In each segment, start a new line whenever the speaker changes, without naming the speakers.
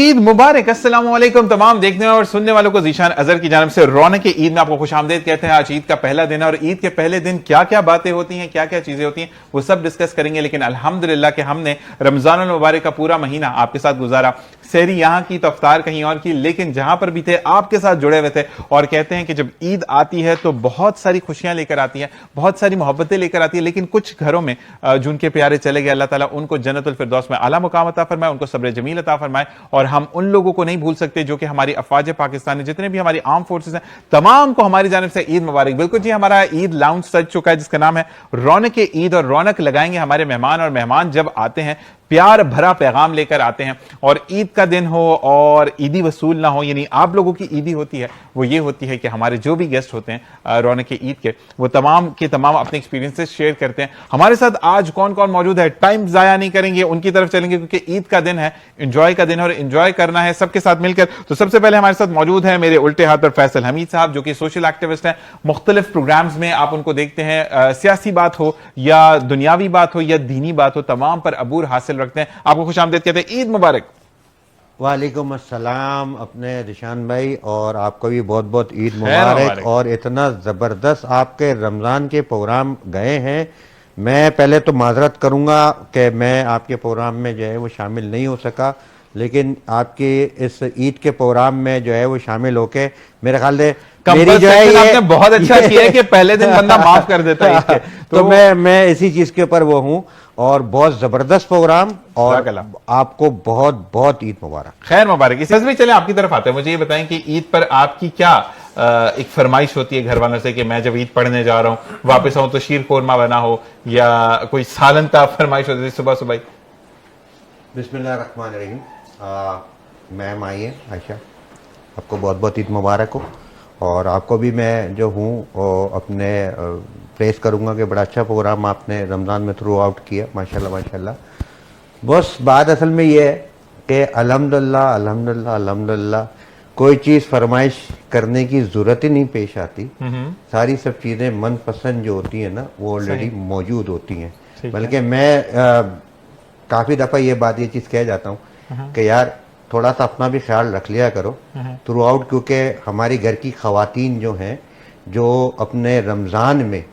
ईद मुबारक। अस्सलाम वालेकुम तमाम देखने और सुनने वालों को ज़ीशान अजहर की जानिब से रौनक ईद में आपको खुशामदीद कहते हैं। आज ईद का पहला दिन है और ईद के पहले दिन क्या क्या बातें होती हैं, क्या क्या चीजें होती हैं, वो सब डिस्कस करेंगे। लेकिन अल्हम्दुलिल्लाह कि हमने रमजानुल मुबारक का पूरा महीना आपके साथ गुजारा। सहरी यहाँ की तो इफ्तार कहीं और की, लेकिन जहां पर भी थे आपके साथ जुड़े हुए थे। और कहते हैं कि जब ईद आती है तो बहुत सारी खुशियां लेकर आती है, बहुत सारी मोहब्बतें लेकर आती है। लेकिन कुछ घरों में जो उनके प्यारे चले गए, अल्लाह ताला उनको जन्नतुल फिरदौस में आला मुकाम अता फरमाए, उनको सब्र जमील अता फरमाए। और हम उन लोगों को नहीं भूल सकते जो कि हमारी अफवाज पाकिस्तानी, जितने भी हमारी आर्म फोर्सेस हैं, तमाम को हमारी जानिब से ईद मुबारक। बिल्कुल जी, हमारा ईद लाउंज सज चुका है जिसका नाम है रौनक ईद। और रौनक लगाएंगे हमारे मेहमान, और मेहमान जब आते हैं प्यार भरा पैगाम लेकर आते हैं। और ईद का दिन हो और ईदी वसूल ना हो, यानी आप लोगों की ईदी होती है वो ये होती है कि हमारे जो भी गेस्ट होते हैं रौनक ईद के, वो तमाम के तमाम अपने एक्सपीरियंसेस शेयर करते हैं हमारे साथ। आज कौन कौन मौजूद है, टाइम जाया नहीं करेंगे, उनकी तरफ चलेंगे क्योंकि ईद का दिन है, एंजॉय का दिन है और एंजॉय करना है सबके साथ मिलकर। तो सबसे पहले हमारे साथ मौजूद है मेरे उल्टे हाथ पर फैसल हमीद साहब, जो कि सोशल एक्टिविस्ट हैं। मुख्तलिफ प्रोग्राम्स में आप उनको देखते हैं, सियासी बात हो या दुनियावी बात हो या दीनी बात हो, तमाम पर अबूर हासिल रखते हैं। आपको खुशामदीद कहते हैं, ईद मुबारक।
वालेकुम अस्सलाम अपने रिशान भाई, और आपको भी बहुत बहुत ईद मुबारक। और इतना ज़बरदस्त आपके रमज़ान के प्रोग्राम गए हैं। मैं पहले तो माजरत करूंगा कि मैं आपके प्रोग्राम में जो है वो शामिल नहीं हो सका, लेकिन आपके इस ईद के प्रोग्राम में जो है वो शामिल होके मेरे ख्याल से मेरी जो है
आपने बहुत अच्छा किया है कि पहले दिन बंदा माफ कर देता है।
तो मैं इसी चीज के ऊपर वो हूँ, और बहुत जबरदस्त प्रोग्राम, और आपको बहुत बहुत ईद मुबारक।
खैर मुबारक। इस भी चले आपकी तरफ आते हैं, मुझे ये बताएं कि ईद पर आपकी क्या एक फरमाइश होती है घर वालों से कि मैं जब ईद पढ़ने जा रहा हूँ वापस आऊं तो शीर कोरमा बना हो, या कोई सालन ता फरमाइश होती है सुबह सुबह?
बिस्मिल्लाहिर्रहमानिर्रहीम। मैम आइए आयशा, आपको बहुत बहुत ईद मुबारक हो। और आपको भी मैं जो हूँ अपने प्रेस करूँगा कि बड़ा अच्छा प्रोग्राम आपने रमज़ान में थ्रू आउट किया, माशाल्लाह माशाल्लाह। बस बात असल में ये है कि अल्हम्दुलिल्लाह अल्हम्दुलिल्लाह अल्हम्दुलिल्लाह कोई चीज़ फरमाइश करने की ज़रूरत ही नहीं पेश आती। सारी सब चीज़ें मनपसंद जो होती हैं ना वो ऑलरेडी मौजूद होती हैं। बल्कि मैं काफ़ी दफ़ा ये चीज़ कह जाता हूँ कि यार थोड़ा सा अपना भी ख्याल रख लिया करो थ्रू आउट, क्योंकि हमारी घर की ख़वातीन जो हैं, जो अपने रमज़ान में,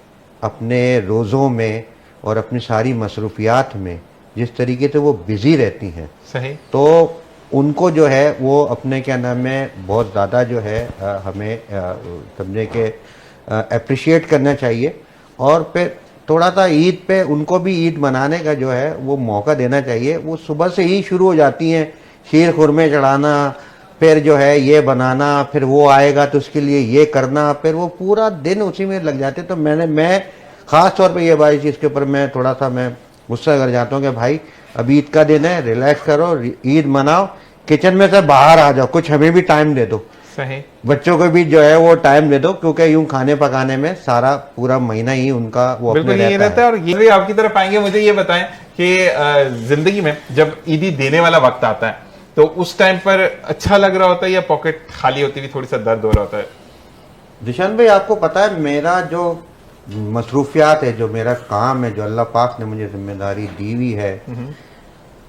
अपने रोज़ों में और अपनी सारी मसरूफियात में जिस तरीके से वो बिज़ी रहती हैं, सही, तो उनको जो है वो अपने क्या नाम है बहुत ज़्यादा जो है हमें समझे कि अप्रिशिएट करना चाहिए। और फिर थोड़ा सा ईद पे उनको भी ईद मनाने का जो है वो मौका देना चाहिए। वो सुबह से ही शुरू हो जाती हैं, शीर खुरमे चढ़ाना, फिर जो है ये बनाना, फिर वो आएगा तो उसके लिए ये करना, फिर वो पूरा दिन उसी में लग जाते। तो मैं ख़ास तौर पे ये भाई चीज़ के ऊपर मैं थोड़ा सा मैं गुस्सा कर जाता हूँ कि भाई अब ईद का दिन है, रिलैक्स करो, ईद मनाओ, किचन में से बाहर आ जाओ, कुछ हमें भी टाइम दे दो, सही, बच्चों को भी जो है वो टाइम दे दो, क्योंकि यूं खाने पकाने में सारा पूरा महीना ही उनका वो अपने
रहता है। और ये भी आपकी तरफ आएंगे, मुझे ये बताएं कि जिंदगी में जब ईदी देने वाला वक्त आता है तो उस टाइम पर अच्छा लग रहा होता है या पॉकेट खाली होती हुई थोड़ी सा दर्द हो रहा होता है?
जिशान भाई आपको पता है मेरा जो मसरूफियात है, जो मेरा काम है, जो अल्लाह पाक ने मुझे जिम्मेदारी दी हुई है,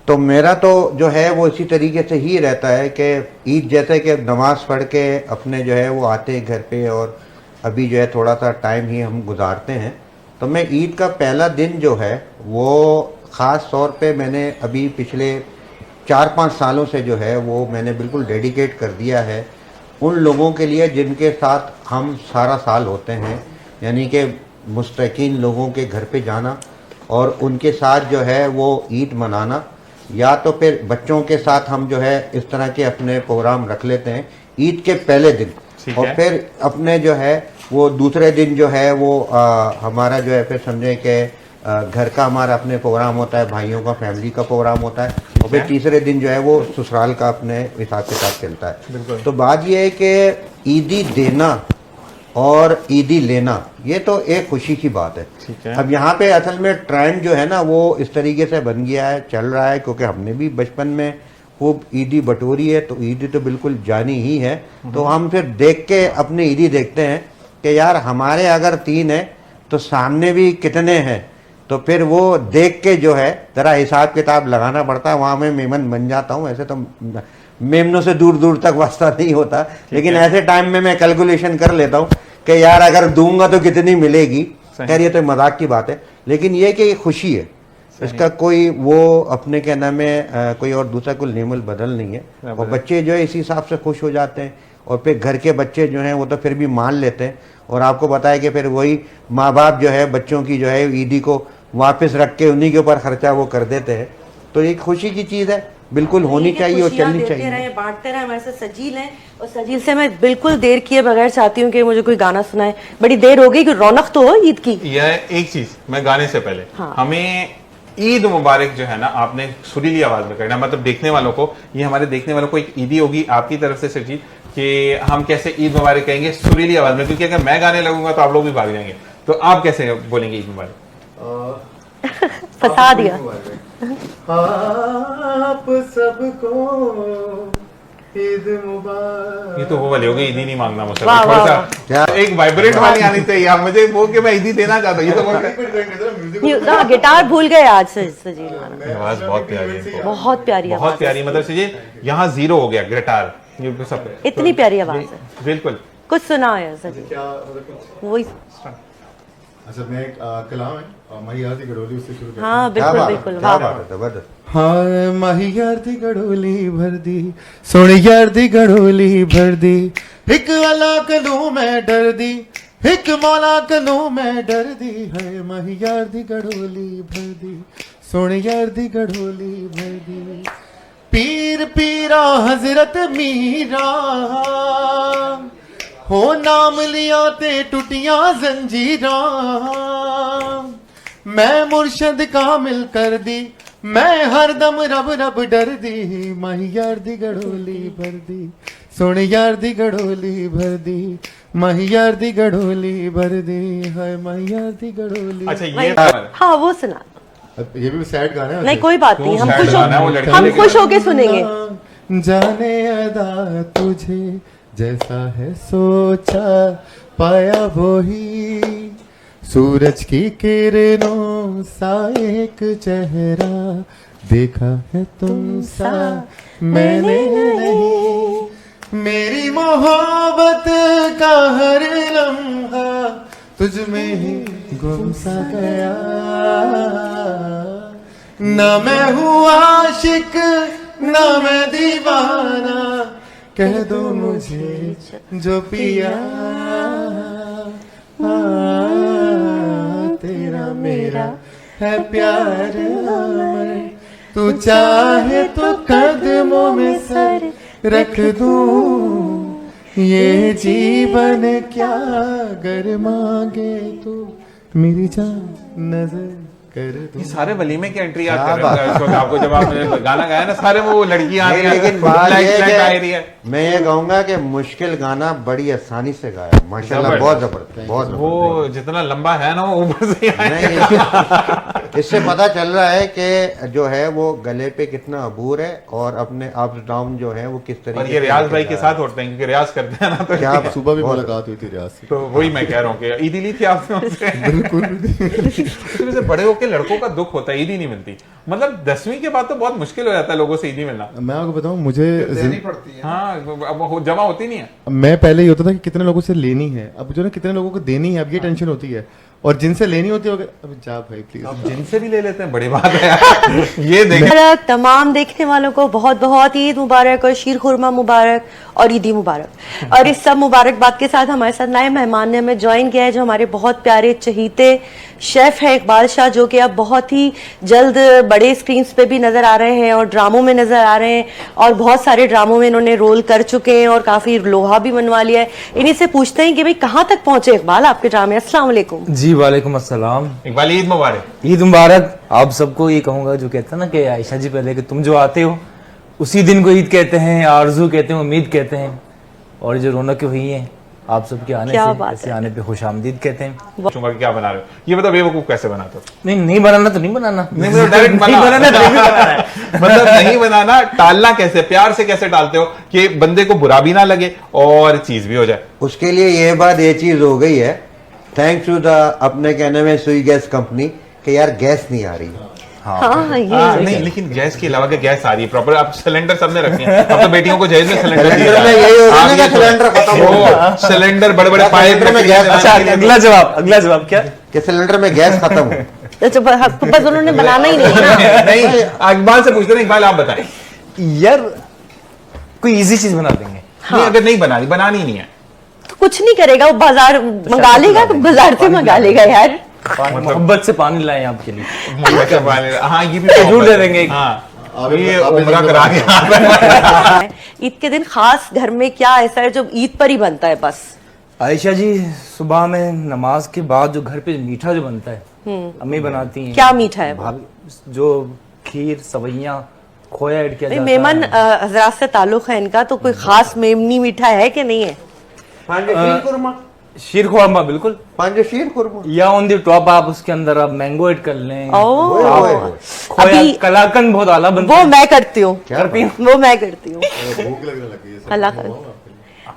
तो मेरा तो जो है वो इसी तरीके से ही रहता है कि ईद जैसे कि नमाज पढ़ के अपने जो है वो आते हैं घर पे, और अभी जो है थोड़ा सा टाइम ही हम गुजारते हैं। तो मैं ईद का पहला दिन जो है वो ख़ास तौर पे मैंने अभी पिछले 4-5 सालों से जो है वो मैंने बिल्कुल डेडिकेट कर दिया है उन लोगों के लिए जिनके साथ हम सारा साल होते हैं, यानी कि मुस्तकीन लोगों के घर पे जाना और उनके साथ जो है वो ईद मनाना, या तो फिर बच्चों के साथ हम जो है इस तरह के अपने प्रोग्राम रख लेते हैं ईद के पहले दिन, और फिर अपने जो है वो दूसरे दिन जो है वो हमारा जो है फिर समझे कि घर का हमारा अपने प्रोग्राम होता है, भाइयों का फैमिली का प्रोग्राम होता है, और फिर तीसरे दिन जो है वो ससुराल का अपने हिसाब के साथ चलता है। तो बात ये है कि ईदी देना और ईदी लेना ये तो एक खुशी की बात है। अब यहाँ पे असल में ट्रेंड जो है ना वो इस तरीके से बन गया है, चल रहा है, क्योंकि हमने भी बचपन में खूब ईदी बटोरी है, तो ईदी तो बिल्कुल जानी ही है। तो हम फिर देख के अपनी ईदी देखते हैं कि यार हमारे अगर 3 है तो सामने भी कितने हैं, तो फिर वो देख के जो है ज़रा हिसाब किताब लगाना पड़ता है। वहाँ मैं मेमन बन जाता हूँ। ऐसे तो मेमनों से दूर दूर तक वास्ता नहीं होता, लेकिन ऐसे टाइम में मैं कैलकुलेशन कर लेता हूँ कि यार अगर दूंगा तो कितनी मिलेगी। खैर ये तो मजाक की बात है, लेकिन ये कि खुशी है, इसका कोई वो अपने क्या नाम है कोई और दूसरा कोई नेमल बदल नहीं है। और बच्चे जो है इसी हिसाब से खुश हो जाते हैं, और फिर घर के बच्चे जो हैं वो तो फिर भी मान लेते हैं। और आपको पता है कि फिर वही माँ बाप जो है बच्चों की जो है ईदी को वापस रख के उन्हीं के ऊपर खर्चा वो कर देते हैं। तो एक खुशी की चीज़ है, बिल्कुल होनी चाहिए और चलनी चाहिए।
बांटते रहे। हमारे साथ सजील हैं, और सजील से मैं बिल्कुल देर किए बगैर चाहती हूँ कि मुझे कोई गाना सुनाए। बड़ी देर हो गई कि रौनक तो हो ईद की।
यह एक चीज मैं गाने से पहले
हाँ।
हमें ईद मुबारक जो है ना आपने सुरीली आवाज में करना, मतलब देखने वालों को, ये हमारे देखने वालों को एक ईदी होगी आपकी तरफ से सजील कि हम कैसे ईद मुबारक कहेंगे सुरीली आवाज में, क्योंकि अगर मैं गाने लगूंगा तो आप लोग भी भाग जाएंगे। तो आप कैसे बोलेंगे ईद मुबारक?
फंसा दिया।
आप सबको ईद मुबारक।
ये तो वो वाली हो गई, ईदी नहीं मांगना मुझसे,
वाह,
थोड़ा
वाह,
सा एक वाइब्रेट वाली आनी चाहिए। आप मुझे वो कि मैं ईदी देना चाहता हूँ, ये तो
हाँ, गिटार भूल गए आज से सजील वाला।
आवाज बहुत प्यारी है,
बहुत प्यारी
बहुत
आवाज
प्यारी। मतलब सजील यहाँ 0 हो गया गिटार, ये सब
इतनी प्यारी आवाज है।
बिल्कुल।
कुछ सुना है सजील,
क्या मतलब कुछ
वही।
अच्छा मैं एक कलाम है महियार दी गडोली उससे शुरू करते हैं।
हाँ
क्या
बिल्कुल
बात है,
बिल्कुल।
क्या
वाह
बात है, जबरदस्त।
हाँ महियार दी गडोली भर दी, सोनी यार दी गडोली भर दी, एक अल्लाह कनू मैं डर दी, एक मौला कनू मैं डर दी है। महियार दी गडोली भर दी, सोनी यार दी गडोली भर दी। पीर पीरा हजरत मीरा हो नाम लिया ते टूटियां जंजीरां। मैं मुर्शद कामिल कर दी, मैं हरदम रब रब डर दी। महियार दी गडोली भर दी, सुन यार दी गडोली भर दी, महियार दी गडोली भर दी है। महियार दी गडोली।
अच्छा ये
वही। हाँ वो सुना।
अब ये भी सैड गाना है।
नहीं कोई बात नहीं, हम
sad
खुश
गाना है, वो लड़की
हम
लेके
खुश होके सुनेंगे।
जाने अदा तुझे जैसा है सोचा, पाया वही सूरज की किरणों सा एक चेहरा, देखा है तुम सा मैंने नहीं। मेरी मोहब्बत का हर लम्हा तुझ में ही गुम सा गया। ना मैं हूँ आशिक ना मैं दीवाना, कह दो मुझे जो पिया। तेरा मेरा है प्यार अमर, तू चाहे तो कदमों में सर रख दूं। ये जीवन क्या गर मांगे तू, मेरी जान नजर कर दूं।
ये सारे वलीमे की एंट्री याद
क्या
कर रहे हैं इस वक्त आपको, जब आपने गाना गाया ना सारे वो लड़कियां आ रही हैं,
लेकिन बात
लाइट
ये
लाइट आ
है
रही है।
कि मैं ये कहूंगा कि मुश्किल गाना बड़ी आसानी से गाया, माशाल्लाह, बहुत जबरदस्त, बहुत
वो जितना लंबा है ना वो ऊपर से आए।
नहीं, इससे पता चल रहा है कि जो है वो गले पे कितना अबूर है और अपने अप्स डाउन जो है वो किस तरीके
और
से
ये रियाज भाई
लेके
के
जा रहा
साथ होते हैं, क्योंकि रियाज करते हैं ना तो
क्या बात।
सुबह भी
बहुत-
मुलाकात हुई थी रियाज से।
तो वही मैं कह रहा हूँ कि ईदी ली थी आपने उनसे।
बिल्कुल।
इसकी वजह से बड़े होकर लड़कों का दुख होता है, ईदी नहीं मिलती। मतलब 10वीं के बाद तो बहुत मुश्किल हो जाता है लोगों से ईदी मिलना।
मैं आपको बताऊं, मुझे
हाँ अब जमा होती नहीं है।
मैं पहले ये होता था कि कितने लोगों से लेनी है, अब जो ना कितने लोगों को देनी है, अब ये टेंशन होती है। और जिनसे लेनी होती है अब जा भाई प्लीज।
अब जिनसे भी ले लेते हैं, बड़ी बात है यार। ये देखें
तमाम देखने वालों को बहुत बहुत ईद मुबारक और शीर खुरमा मुबारक और ईदी मुबारक। और इस सब मुबारकबाद के साथ हमारे साथ नए मेहमान ने हमें ज्वाइन किया है, जो हमारे बहुत प्यारे चहीते शेफ हैं इकबाल शाह, जो कि अब बहुत ही जल्द बड़े स्क्रीन पे भी नजर आ रहे हैं और ड्रामों में नजर आ रहे हैं, और बहुत सारे ड्रामों में इन्होंने रोल कर चुके हैं और काफी लोहा भी बनवा लिया है। इन्हीं से पूछते हैं कि भाई कहाँ तक पहुंचे इकबाल आपके ड्रामे। अस्सलाम वालेकुम।
जी वालेकुम अस्सलाम,
इकबाल ईद मुबारक।
ईद मुबारक। आप सबको ये कहूंगा जो कहते हैं ना कि आयशा जी पहले कि तुम जो आते हो उसी दिन को ईद कहते हैं, आरजू कहते हैं, उम्मीद कहते हैं, और जो रौनक हुई है आप सबके आने
क्या
से,
बात
ऐसे
है।
आने पे खुशामदीद कहते हैं।
पूछूंगा कि क्या बना रहे हो, ये बताओ बेवकूफ कैसे बनाते हो?
नहीं नहीं बनाना तो नहीं बनाना,
नहीं मतलब डायरेक्ट
नहीं बनाना तो नहीं बनाना है।
मतलब नहीं बनाना, टालना कैसे, प्यार से कैसे टालते हो कि बंदे को बुरा भी ना लगे और चीज भी हो जाए?
उसके लिए ये बात ये चीज हो गई है, थैंक्स टू द अपने कहने में सुई गैस कंपनी, कि यार गैस नहीं आ रही है।
हाँ ये
नहीं, लेकिन गैस के अलावा गैस आ रही है प्रॉपर, आप सिलेंडर सबने रखे हैं, अब तो बेटियों को जहेज में सिलेंडर दिया
सिलेंडर में यही हो रहा है ना कि सिलेंडर खत्म हो गया।
वो सिलेंडर बड़े बड़े पाइप
सिलेंडर में गैस
अच्छा, अगला जवाब क्या?
कि सिलेंडर में गैस खत्म हो।
तो बस उन्होंने बनाना ही नहीं है ना।
नहीं, इकबाल से पूछते हैं, इकबाल आप बताएं।
यार कोई इजी चीज बना देंगे।
नहीं, अगर नहीं बनानी नहीं है
तो कुछ नहीं करेगा, वो बाजार मंगा लेगा, तो बाजार से मंगा लेगा यार।
मोहब्बत से पानी लाए आपके लिए।
हाँ, ये भी
खजूर दे देंगे।
हाँ, ये उम्रा करा के
ईद के दिन खास घर में क्या ऐसा है जो ईद पर ही बनता है बस?
आयशा जी, सुबह में नमाज के बाद जो घर पे मीठा जो बनता है अम्मी बनाती हैं।
क्या मीठा है वो?
भाभी जो खीर, सवैयां, खोया ऐड किया
नहीं,
जाता
मेमन
है।
हजरात से ताल्लुक है इनका, तो कोई खास मेमनी मीठा है कि नहीं है?
पंजशीर कुरमा,
शीर खुरमा बिल्कुल,
पंजशीर कुरमा।
या ऑन द टॉप आप उसके अंदर आप मैंगो ऐड कर लें।
ओए,
ओह,
ओए, ओए।
खोया
अभी
कलाकंद बहुत आला बनता
वो
है।
मैं करती हूँ,
करती हूँ।
वो मैं करती हूँ। अल्लाह का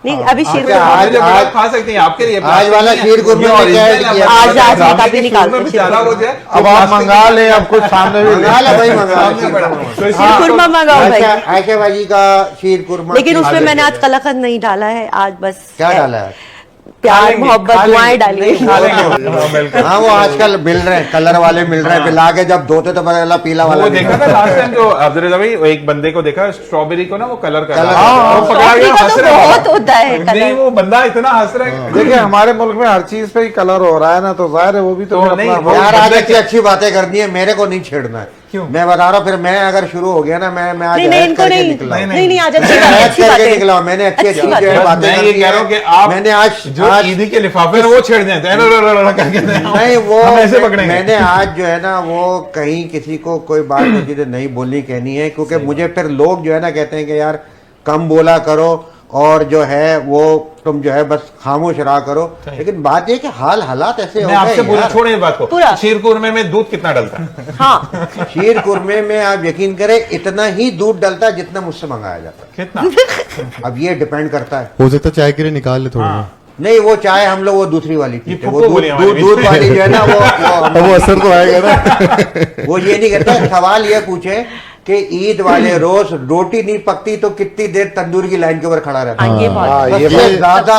नहीं, अभी शीर
आज-
आज खा सकते हैं आपके लिए।
आज वाला शीर कुरमा में क्या ऐड किया?
आज मैं कभी निकालते हैं
ज्यादा हो जाए
अब आप मंगा ले, अब कुछ सामने भी
मंगा ले भाई, मंगा ले
सामने पड़ा। तो
शीर खुरमा मंगाओ भाई।
आयशा बाजी का शीर कुरमा।
लेकिन उसमें मैंने आज कलाकंद नहीं डाला है, आज बस
क्या डाला है?
प्यार मोहब्बत दुआएं डाली है।
हाँ, वो आजकल मिल रहे हैं, कलर वाले मिल रहे हैं, फिर लाके जब धोते तो पता चला पीला वाला
वो
निकला।
देखा था लास्ट टाइम जो अब्दुल रज़ा भाई, वो एक बंदे को देखा स्ट्रॉबेरी को ना वो कलर कर
कलर
रहा है। वो पकड़ा गया,
स्ट्रॉबेरी का
हंस
तो
रहा है।
बहुत होता है
नहीं,
कलर।
वो बंदा इतना हंस रहा है।
देखिए हमारे मुल्क में हर चीज पे ही कलर हो रहा है ना, तो जाहिर है वो भी तो
तो
फिर
नहीं,
अपना
वो-
यार आज
बंदे
अच्छी अच्छी बातें करनी है, मेरे को नहीं छेड़ना है।
क्यों?
मैं बता रहा हूँ, फिर मैं अगर शुरू हो गया ना, मैं आज
नहीं नहीं,
ऐड
इनको
करके
नहीं
निकला हूँ।
नहीं नहीं, आज अच्छी
मैं
बात है,
ऐड
अच्छी
करके
बात है।
निकला हूँ, मैंने अच्छी
अच्छी
अच्छी
बात
जो है
है।
बातें
मैं
कर
ये
दी
कह रहा
हैं।
हूँ कि आप
मैंने आज
जो ईदी के लिफाफे हैं वो छेड़ देते हैं,
नहीं, वो
हम ऐसे पकड़ेंगे।
मैंने आज जो है ना, वो कहीं किसी को कोई बात मुझे नहीं बोलनी कहनी है, क्योंकि मुझे फिर लोग जो है ना कहते हैं कि यार कम बोला करो, और जो है वो तुम जो है बस खामोश रहा करो। लेकिन बात ये कि हाल हालात ऐसे हो
मैं आपसे
गए
पूरा
यार।
छोड़े इस बात को,
पूरा।
शीर कुरमे में दूध कितना डलता है?
हाँ,
शीर कुरमे में आप यकीन करें इतना ही दूध डलता है जितना मुझसे मंगाया जाता
कितना?
है। अब ये डिपेंड करता है।
हो सकता है चाय के लिए निकाल ले थोड़ा।
नहीं, वो चाय हम लोग वो दूसरी वाली पीते हैं, वो
फुप्पो
दूध
बोली हमारे
दूध
बीच
दूध
में।
वाली जो है ना,
अब वो असर तो आएगा ना।
वो ये नहीं करता। सवाल ये पूछे कि ईद वाले रोज रोटी नहीं पकती तो कितनी देर तंदूर की लाइन के ऊपर खड़ा रहता है?
हाँ, ये बात
हाँ,
है।
ये
सबसे ज्यादा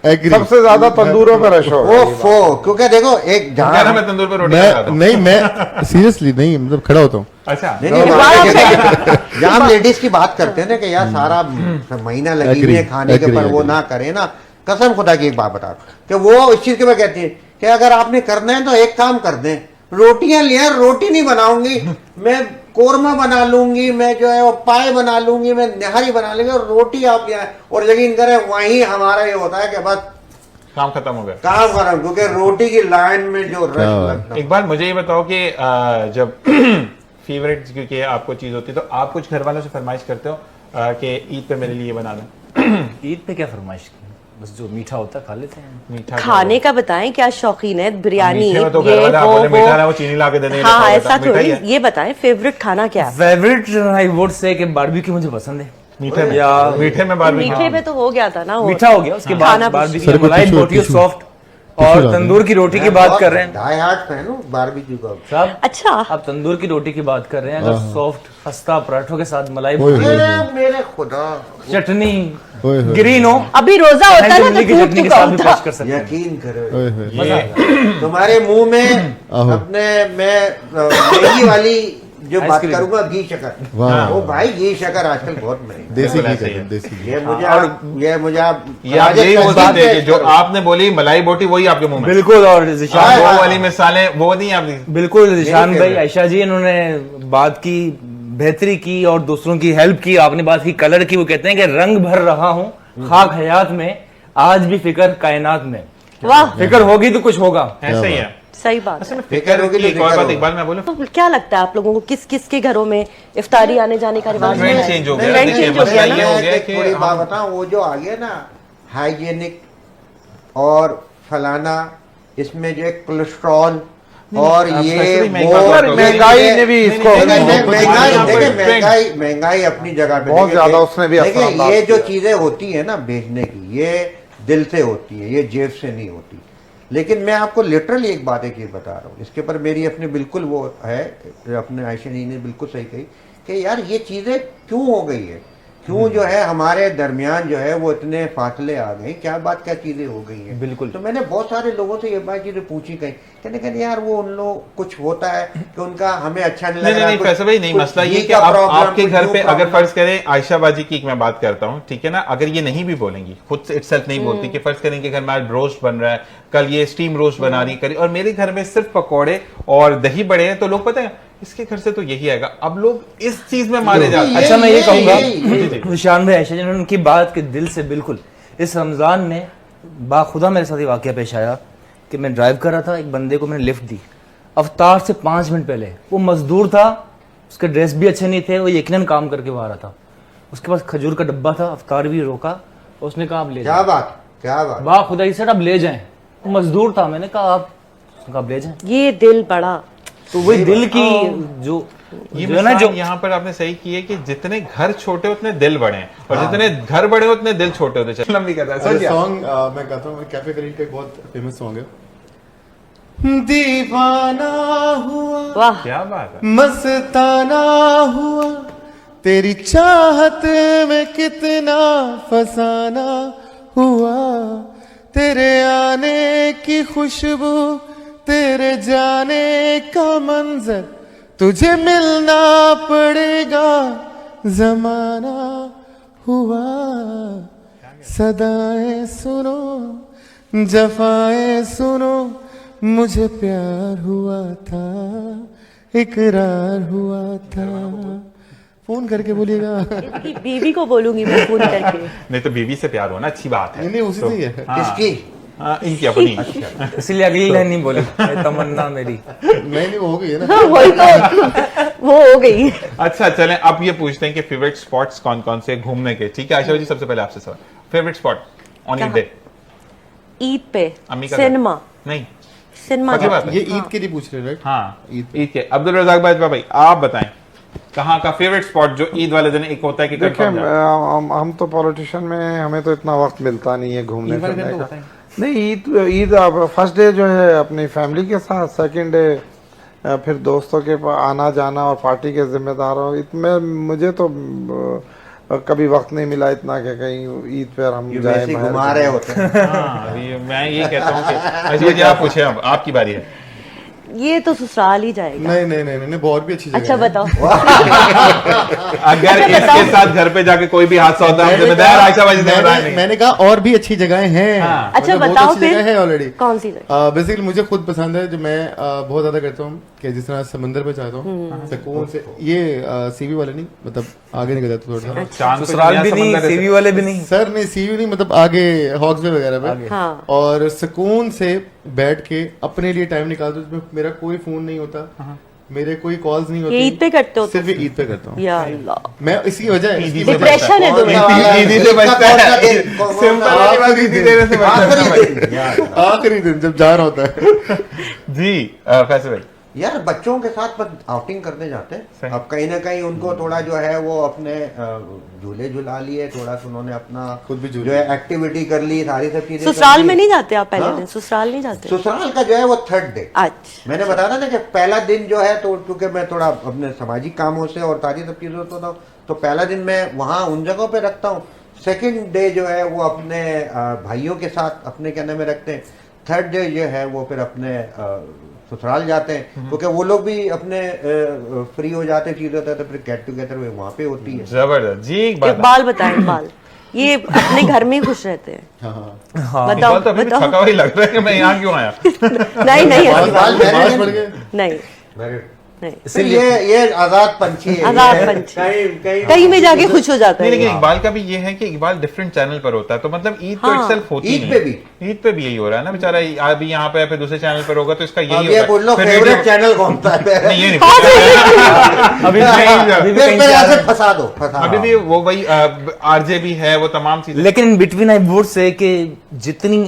एग्री। सबसे ज्यादा तंदूरों पे रश हो।
ओफो, क्योंकि देखो एक
क्या ना
जहां
मैं तंदूर पर रोटी खाता
मैं
हूँ।
नहीं, मैं सीरियसली नहीं, मतलब खड़ा होता हूँ।
अच्छा,
नहीं, नहीं, जहाँ हम लेडीज की बात करते हैं ना कि यार सारा महीना लगी हुई है खाने के, पर वो ना करे ना, कसम खुदा की एक बात बता कि वो इस चीज के मैं कहती है कि अगर आपने करना है तो एक काम कर दें, रोटियां लिया, रोटी नहीं बनाऊंगी मैं, कोरमा बना लूंगी मैं, जो है वो पाए बना लूंगी मैं, निहारी बना लूंगी, और रोटी आप लिया। और यकीन करें वहीं हमारा ये होता है कि बस
काम खत्म हो गया।
काम करो, क्योंकि रोटी की लाइन में जो रश लगता है।
एक बार मुझे ये बताओ कि जब फेवरेट क्योंकि आपको चीज होती है, तो आप कुछ घर वालों से फरमाइश करते हो कि ईद पे मेरे लिए बना दो?
ईद पे क्या फरमाइश की? बस जो मीठा होता है खा लेते हैं।
मीठा
खाने का बताएं, क्या शौकीन है? बिरयानी,
मीठे में तो घर
ये
वाले आप
वो
बोले
वो।
मीठा ना, वो चीनी ला के दे देंगे,
हाँ,
खा लेता
ऐसा
है, मीठा ही
थोड़ी।
है।
ये बताएं फेवरेट खाना क्या है?
फेवरेट आई वुड से कि बारबेक्यू मुझे पसंद है।
मीठे में
या
मीठे में बारबेक्यू।
मीठे में तो हो गया था ना वो।
मीठा हो गया, उसके बाद
खाना
बारबेक्यू
सर, कुछ
मलाई
टिश्यू-
बोटी
टिश्यू-
सॉफ्ट, और
टिश्यू ला
तंदूर की रोटी की बात कर रहे हैं
डाई हार्ट फैन हूँ बारबेक्यू का।
साहब।
अच्छा,
आप तंदूर की रोटी की बात कर रहे हैं, अगर सॉफ्ट खस्ता पराठों के साथ मलाई
ओए
बोटी,
होए।
मेरे खुदा,
चटनी,
ओए होए।
ग्रीन हो,
अभी रोजा होता है ना
इमली
तो
की
टूट
चटनी के
चुका
साथ भी
होता।
पेश कर सकते हैं।
यकीन करो
ओए होए।
मजा आएगा।
तुम्हारे मुंह में
आहो।
अपने मैं मैगी वाली जो बात
आइसक्रीम।
करूंगा, घी शक्कर।
वाह।
ओ भाई, घी शक्कर आजकल बहुत महंगी।
देसी
बिल्कुल
घी
ऐसे ही
का
है।
देसी घी।
ये मुझे
हाँ,
आप ये मुझे आप
ये आप यही
राजस्थान
बोलते थे
से
कि जो आपने बोली मलाई बोटी वही आपके मुंह में।
बिल्कुल। और
हाँ,
जिशान
वो
हाँ।
वाली मिसालें वो नहीं आपकी।
बिल्कुल जिशान
यही
भाई,
कह रहे।
आयशा जी इन्होंने बात की, बेहतरी की और दूसरों की हेल्प की। आपने बात की कलर की, वो कहते हैं कि रंग भर रहा हूँ खाक हयात में, आज भी फिक्र कायनात में।
वाह,
फिक्र होगी तो कुछ होगा।
ऐसा ही है।
सही बात है।
फिक्र होगी तो
एक और
फिक्र
बात
होगा।
इकबाल मैं बोलूं,
तो क्या लगता है आप लोगों को, किस किस के घरों में इफ्तारी आने जाने का रिवाज
ट्रेंड
है?
चेंज हो गया।
ट्रेंड
देखिए,
चेंज हो गया
मसला
ना।
ये हो
मैं
गया
एक
कि
थोड़ी बात
हम-
बताऊं, वो जो आ गया ना हाइजेनिक और फलाना, इसमें जो है कोलेस्ट्रॉल और
आप
ये
वैसे भी
वो
महंगा बात हो गई।
महंगाई ने भी इसको
नहीं, नहीं, नहीं,
महंगाई,
नहीं,
देखिए
ट्रेंड।
महंगाई अपनी जगह पे,
बहुत
देखिए,
ज्यादा उसने भी
देखिए,
असर अंदाज
ये जो
किया।
चीजें होती है ना बेचने की, ये दिल से होती है, ये जेब से नहीं होती। लेकिन मैं आपको लिटरली एक बात एक चीज बता रहा हूँ, इसके ऊपर मेरी अपनी बिल्कुल वो है, अपने आयशा जी ने बिल्कुल सही कही कि यार ये चीजें क्यों हो गई है, क्यों जो है हमारे दरमियान जो है वो इतने फासले आ गए, क्या बात क्या चीजें हो गई हैं।
बिल्कुल।
तो मैंने बहुत सारे लोगों से ये बात चीजें पूछी कहीं, कहने यार वो उन लोग कुछ होता है कि उनका हमें अच्छा नहीं लग रहा।
नहीं फैसल भाई, नहीं, मसला ये कि अब आपके घर पे अगर फर्ज करें आयशा बाजी की मैं बात करता हूँ, ठीक है ना, अगर ये नहीं भी बोलेंगी, खुद से इटसेल्फ नहीं बोलती कि फर्ज करें कि घर में आज रोस्ट बन रहा है, कल ये स्टीम रोस्ट बना रही करी, और मेरे घर में सिर्फ पकौड़े और दही बड़े हैं, तो लोग पता है इसके घर से तो यही आएगा। अब लोग इस चीज में मारे जाते हैं।
अच्छा, मैं ये
यही।
कहूंगा निशान भाई, आयशा जी ने उनकी बात के दिल से बिल्कुल, इस रमजान में बाखुदा मेरे साथ ये वाकया पेश आया कि मैं ड्राइव कर रहा था, एक बंदे को मैंने लिफ्ट दी, अवतार से 5 मिनट पहले, वो मजदूर था, उसके ड्रेस भी अच्छे नहीं थे, वो यकीनन काम करके वो आ रहा था, उसके पास खजूर का डब्बा था, अवतार भी रोका, उसने कहा आप ले
क्या
जाएं।
बात, क्या बात।
बाखुदा ही सर आप ले जाएं, वो मजदूर था, मैंने कहा आप ले जाएं।
ये दिल बड़ा,
तो वही दिल की जो
ये
जो है ना,
मिसाल
जो
यहाँ पर आपने सही की है कि जितने घर छोटे उतने दिल बड़े हैं, और जितने घर बड़े उतने दिल छोटे होते चले। लंबी कथा है, समझिए आप।
सॉन्ग मैं गाता हूँ, कैफे करीम का एक बहुत फेमस सॉन्ग है। दीवाना हुआ,
वाह,
क्या बात है।
मस्ताना हुआ, तेरी चाहत में कितना फसाना हुआ, तेरे आने की खुशबू, तेरे जाने का मंजर, तुझे मिलना पड़ेगा, जमाना हुआ, सदाएं सुनो, जफाएं सुनो, मुझे प्यार हुआ था, इकरार हुआ था। फोन करके बोलिएगा।
इनकी बीवी को बोलूंगी मैं फोन करके।
नहीं तो बीवी से प्यार होना अच्छी बात है।
नहीं उसी से ही है।
हाँ,
किसकी?
हाँ, इनकी अपनी।
इसलिए अगली लाइन नहीं बोली, ये तमन्ना मेरी।
नहीं वो हो गई है ना।
हाँ, वही तो वो हो गई।
अच्छा चलें, अब ये पूछते हैं कि फेवरेट स्पॉट्स कौन कौन से घूमने के। ठीक है आयशा जी, सबसे पहले आपसे सवाल, favourite spot on Eid day.
Eid पे
अम्मी का
सिनेमा,
नहीं,
सिनेमा
पक्की बात है।
ये ईद के लिए पूछ रहे हैं राइट?
हाँ
ईद
ईद के। अब्दुल रज़ाक भाई आप बताएं, कहाँ का फेवरेट स्पॉट जो ईद वाले दिन एक होता है कि
देखिए
confirm जाए?
हम तो पॉलिटिशियन में हैं, हमें तो इतना वक्त मिलता नहीं है घूमने
ईद वाले दिन
फिरने
तो
का।
होता है।
नहीं ईद फर्स्ट डे जो है अपनी फैमिली के साथ, सेकंड डे फिर दोस्तों के आना जाना और पार्टी के जिम्मेदार हो। इसमें मुझे तो कभी वक्त नहीं मिला इतना कि कहीं ईद पर हम जाए
वैसे ही घुमा रहे होते हैं।
हाँ, अभी मैं ये कहता हूँ कि आयशा जी आप पूछे, अब आपकी बारी है।
ये तो ससुराल ही जाएगा।
नहीं बहुत भी अच्छी जगह
अच्छा
है।
बताओ।
अगर इसके साथ घर पे जाके कोई भी हादसा होता है, हम जिम्मेदार, आयशा भाई जिम्मेदार नहीं।
मैंने कहा और भी अच्छी जगहें हैं।
हाँ।
अच्छा
मतलब बहुत
बताओ
अच्छी जगह है
फिर
ऑलरेडी।
कौन सी जगह?
बेसिकली मुझे खुद पसंद है, जो मैं बहुत ज्यादा करता हूँ कि जिस तरह समंदर पे जाता हूँ सुकून से, ये सीवी वाले नहीं, मतलब आगे निकल जाता हूँ थोड़ा सा।
चांद पे
ससुराल
दुनिया
भी नहीं,
समंदर है।
सीवी वाले भी नहीं।
सर नहीं सीवी नहीं, मतलब आगे हॉक्सवे वगैरह पे।
हाँ।
और सुकून से बैठ के अपने लिए टाइम निकाल दो, जिसमें मेरा कोई फोन नहीं होता, मेरे कोई कॉल्स नहीं होती।
ये ईद पे करते हो तुम?
सिर्फ ईद पे करता हूँ
या अल्लाह,
मैं। इसकी वजह है, इसकी वजह है।
डिप्रेशन है दुनिया।
ईदी से बचता है। सिंपल वाली बात, ईदी देने से बचता है।
आखिरी दिन जब जा रहा होता है।
जी फैसल भाई।
यार बच्चों के साथ बस आउटिंग करने जाते
सही।
हैं, अब कहीं ना कहीं उनको थोड़ा जो है वो अपने झूले झुला लिए, थोड़ा सा उन्होंने अपना
खुद भी झूले।
जो है एक्टिविटी कर ली, सारी सब चीजें
ससुराल
कर ली।
में नहीं जाते आप पहले
हाँ?
दिन? ससुराल नहीं जाते?
ससुराल का जो है वो थर्ड डे।
अच्छा,
मैंने बताया ना कि पहला दिन जो है, तो क्योंकि मैं थोड़ा अपने सामाजिक कामों से और सारी सब चीजों से होता हूँ, तो पहला दिन मैं वहाँ उन जगहों पे रखता हूँ। सेकंड डे जो है वो अपने भाइयों के साथ अपने कहने में रखते हैं। थर्ड डे जो है वो फिर अपने ससुराल जाते हैं, क्योंकि वो लोग भी अपने फ्री हो जाते, चीज होता है, तो फिर गेट टुगेदर वहाँ पे होती है।
जबरदस्त जी। एक बात
इकबाल बताएं। इकबाल ये अपने घर में ही खुश रहते हैं।
हाँ,
बताओ
तो अभी भी
बताओ।
थका हुआ ही लग रहा है कि मैं यहाँ क्यों आया।
नहीं नहीं ऐसी बात
नमाज पढ़ के
नहीं
Married।
नहीं।
तो ये आजाद पंछी है।
आजाद
ये
पंछी।
कहीं
कहीं में जाके खुश हो जाता
नहीं,
है।
लेकिन इकबाल का भी ये है कि इकबाल डिफरेंट चैनल पर होता है, तो मतलब ईद तो
हाँ।
इटसेल्फ होती
ईद
नहीं
पे
है।
भी।
ईद पे भी यही हो रहा है ना बेचारा, अभी यहाँ पे फिर दूसरे चैनल पर होगा तो इसका
अब
यही
ये
होता
बोल लो
है। फिर
फेवरेट
वीडियो-
चैनल कौन सा है?
नहीं, ये नहीं पूछा।
अभी अभी भी
फिर
कहीं
फिर
जा
ऐसे
रहे हैं।
फंसा दो, फंसा
अभी
दो।
भी वो वही आरजे भी है, वो तमाम चीजें।
लेकिन बिटवीन आई वुड से कि जितनी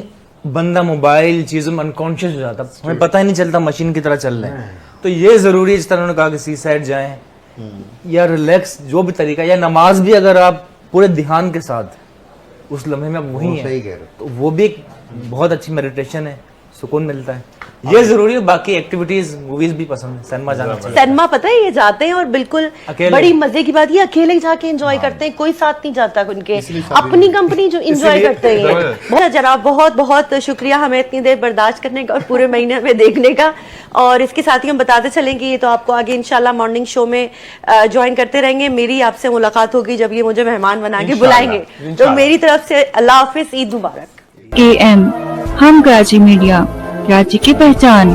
बंदा मोबाइल चीजों में अनकॉन्शियस हो जाता, हमें पता ही नहीं चलता मशीन की तरह चल रहे हैं। तो ये जरूरी है, जिस तरह उन्होंने कहा कि सी साइड जाएं या रिलैक्स, जो भी तरीका, या नमाज भी अगर आप पूरे ध्यान के साथ उस लम्हे में आप वही
वो सही
हैं,
कह रहे हो।
तो वो भी एक बहुत अच्छी मेडिटेशन है। सुकून मिलता है, ये जरूरी है। बाकी एक्टिविटीज मूवीज भी पसंद है, सिनेमा जाना चाहिए।
सिनेमा पता है ये जाते हैं और बिल्कुल
अकेले।
बड़ी मजे की बात, ये अकेले जाके एंजॉय करते हैं, कोई साथ नहीं जाता उनके, अपनी कंपनी जो एंजॉय करते हैं। बहुत जनाब, बहुत बहुत शुक्रिया हमें इतनी देर बर्दाश्त करने का और पूरे महीने में देखने का। और इसके साथ ही हम बताते चलें कि ये तो आपको आगे इंशाल्लाह मॉर्निंग शो में ज्वाइन करते रहेंगे। मेरी आपसे मुलाकात होगी जब ये मुझे मेहमान बना के बुलाएंगे। तो मेरी तरफ से अल्लाह हाफिज, ईद मुबारक।
AM हम कराची मीडिया, कराची की पहचान।